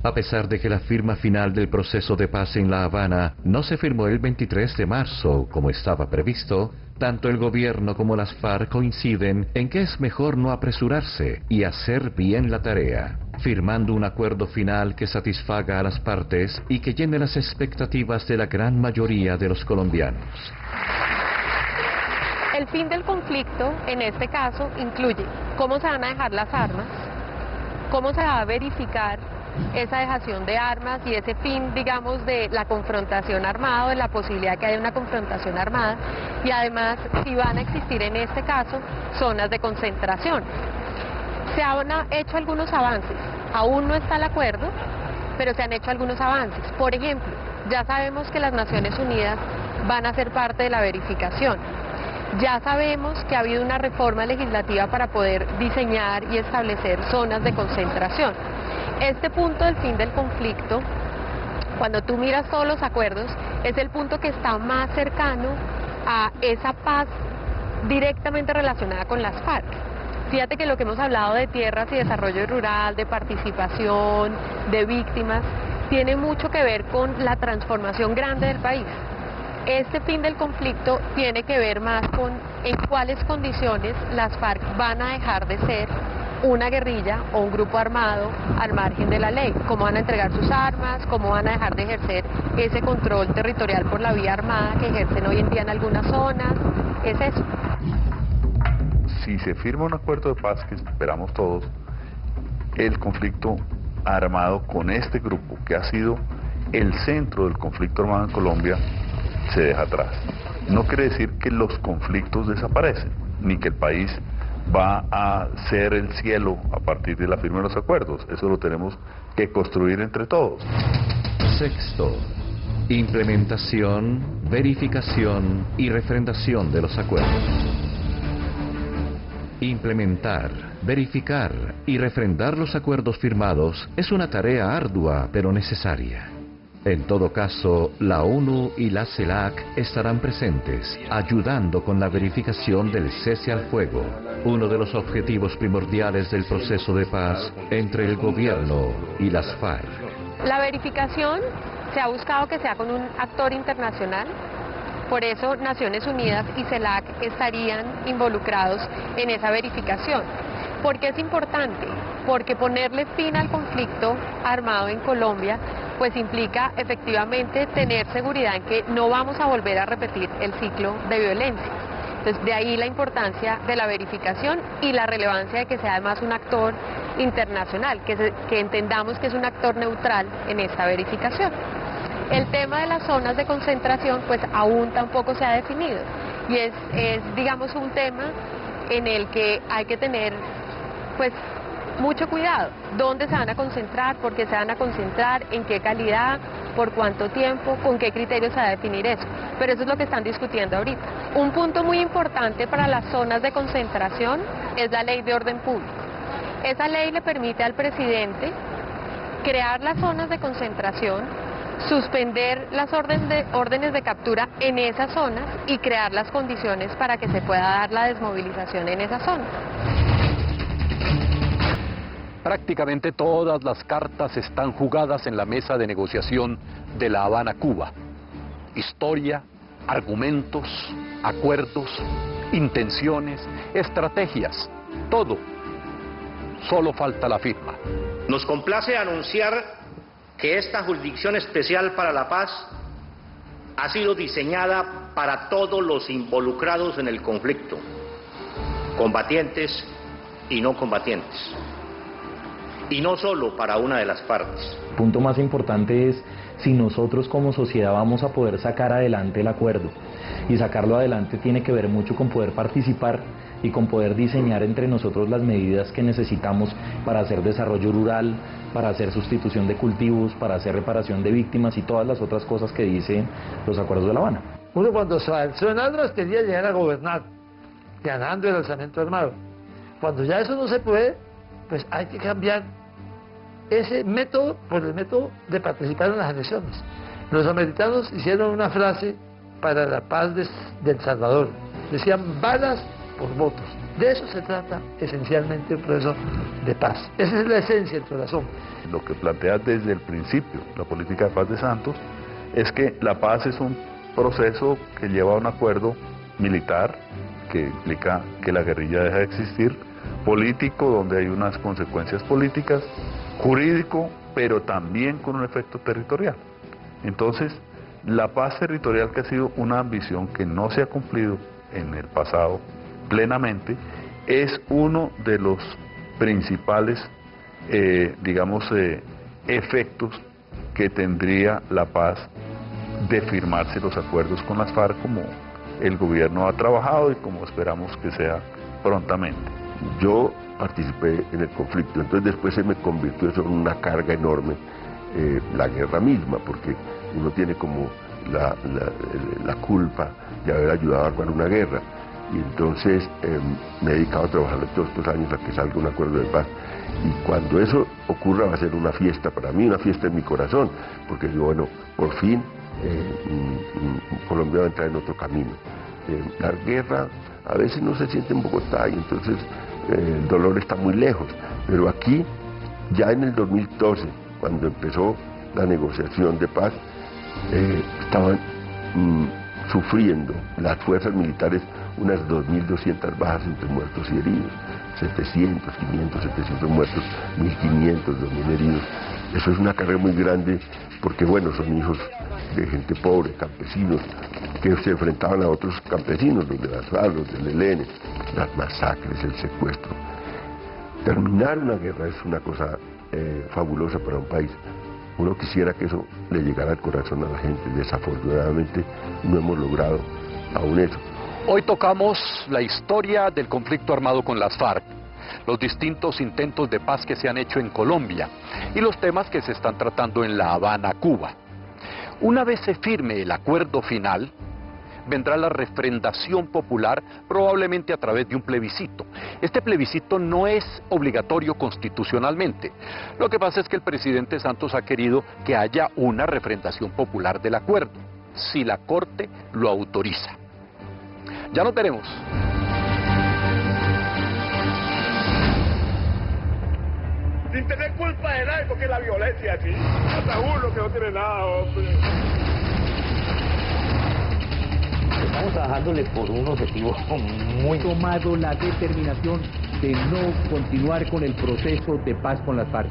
A pesar de que la firma final del proceso de paz en La Habana no se firmó el 23 de marzo como estaba previsto, tanto el gobierno como las FARC coinciden en que es mejor no apresurarse y hacer bien la tarea, firmando un acuerdo final que satisfaga a las partes y que llene las expectativas de la gran mayoría de los colombianos. El fin del conflicto, en este caso, incluye cómo se van a dejar las armas, cómo se va a verificar esa dejación de armas y ese fin, digamos, de la confrontación armada, de la posibilidad que haya una confrontación armada, y además si van a existir en este caso zonas de concentración. Se han hecho algunos avances, aún no está el acuerdo, pero se han hecho algunos avances. Por ejemplo, ya sabemos que las Naciones Unidas van a ser parte de la verificación. Ya sabemos que ha habido una reforma legislativa para poder diseñar y establecer zonas de concentración. Este punto del fin del conflicto, cuando tú miras todos los acuerdos, es el punto que está más cercano a esa paz directamente relacionada con las FARC. Fíjate que lo que hemos hablado de tierras y desarrollo rural, de participación, de víctimas, tiene mucho que ver con la transformación grande del país. Este fin del conflicto tiene que ver más con en cuáles condiciones las FARC van a dejar de ser una guerrilla o un grupo armado al margen de la ley, cómo van a entregar sus armas, cómo van a dejar de ejercer ese control territorial por la vía armada que ejercen hoy en día en algunas zonas, es eso. Si se firma un acuerdo de paz, que esperamos todos, el conflicto armado con este grupo, que ha sido el centro del conflicto armado en Colombia, se deja atrás. No quiere decir que los conflictos desaparecen, ni que el país va a ser el cielo a partir de la firma de los acuerdos. Eso lo tenemos que construir entre todos. Sexto, implementación, verificación y refrendación de los acuerdos. Implementar, verificar y refrendar los acuerdos firmados es una tarea ardua pero necesaria. En todo caso, la ONU y la CELAC estarán presentes, ayudando con la verificación del cese al fuego, uno de los objetivos primordiales del proceso de paz entre el gobierno y las FARC. La verificación se ha buscado que sea con un actor internacional, por eso Naciones Unidas y CELAC estarían involucrados en esa verificación. ¿Por qué es importante? Porque ponerle fin al conflicto armado en Colombia pues implica efectivamente tener seguridad en que no vamos a volver a repetir el ciclo de violencia. Entonces, de ahí la importancia de la verificación y la relevancia de que sea además un actor internacional, que entendamos que es un actor neutral en esta verificación. El tema de las zonas de concentración pues aún tampoco se ha definido y es digamos un tema en el que hay que tener pues mucho cuidado. ¿Dónde se van a concentrar? ¿Por qué se van a concentrar? ¿En qué calidad? ¿Por cuánto tiempo? ¿Con qué criterios se va a definir eso? Pero eso es lo que están discutiendo ahorita. Un punto muy importante para las zonas de concentración es la ley de orden público. Esa ley le permite al presidente crear las zonas de concentración, suspender las órdenes de captura en esas zonas y crear las condiciones para que se pueda dar la desmovilización en esas zonas. Prácticamente todas las cartas están jugadas en la mesa de negociación de La Habana, Cuba. Historia, argumentos, acuerdos, intenciones, estrategias, todo. Solo falta la firma. Nos complace anunciar que esta Jurisdicción Especial para la Paz ha sido diseñada para todos los involucrados en el conflicto, combatientes y no combatientes. Y no solo para una de las partes. El punto más importante es si nosotros como sociedad vamos a poder sacar adelante el acuerdo. Y sacarlo adelante tiene que ver mucho con poder participar y con poder diseñar entre nosotros las medidas que necesitamos para hacer desarrollo rural, para hacer sustitución de cultivos, para hacer reparación de víctimas y todas las otras cosas que dicen los acuerdos de La Habana. Uno cuando se alzó en armas quería llegar a gobernar, ganando el alzamiento armado. Cuando ya eso no se puede, pues hay que cambiar ese método por el método de participar en las elecciones. Los americanos hicieron una frase para la paz de El Salvador. Decían balas por votos. De eso se trata esencialmente el proceso de paz. Esa es la esencia, el corazón. Lo que plantea desde el principio la política de paz de Santos es que la paz es un proceso que lleva a un acuerdo militar que implica que la guerrilla deja de existir, político donde hay unas consecuencias políticas, jurídico, pero también con un efecto territorial. Entonces, la paz territorial, que ha sido una ambición que no se ha cumplido en el pasado plenamente, es uno de los principales, efectos que tendría la paz de firmarse los acuerdos con las FARC como el gobierno ha trabajado y como esperamos que sea prontamente. Yo participé en el conflicto, entonces después se me convirtió eso en una carga enorme, la guerra misma, porque uno tiene como la culpa de haber ayudado a armar una guerra. Y entonces me he dedicado a trabajar todos estos años a que salga un acuerdo de paz. Y cuando eso ocurra va a ser una fiesta para mí, una fiesta en mi corazón, porque digo, bueno, por fin Colombia va a entrar en otro camino. La guerra a veces no se siente en Bogotá y entonces el dolor está muy lejos, pero aquí, ya en el 2012, cuando empezó la negociación de paz, estaban sufriendo las fuerzas militares unas 2.200 bajas entre muertos y heridos, 700, 500, 700 muertos, 1.500, 2.000 heridos. Eso es una carga muy grande porque, bueno, son hijos de gente pobre, campesinos, que se enfrentaban a otros campesinos, los de las FARC, los del ELN, las masacres, el secuestro. Terminar una guerra es una cosa fabulosa para un país. Uno quisiera que eso le llegara al corazón a la gente. Desafortunadamente no hemos logrado aún eso. Hoy tocamos la historia del conflicto armado con las FARC, los distintos intentos de paz que se han hecho en Colombia y los temas que se están tratando en La Habana, Cuba. Una vez se firme el acuerdo final, vendrá la refrendación popular, probablemente a través de un plebiscito. Este plebiscito no es obligatorio constitucionalmente. Lo que pasa es que el presidente Santos ha querido que haya una refrendación popular del acuerdo, si la Corte lo autoriza. Ya nos veremos. Sin tener culpa de nada, porque la violencia aquí. Hasta uno que no tiene nada, hombre. Estamos trabajándole por un objetivo muy... tomado la determinación de no continuar con el proceso de paz con las FARC.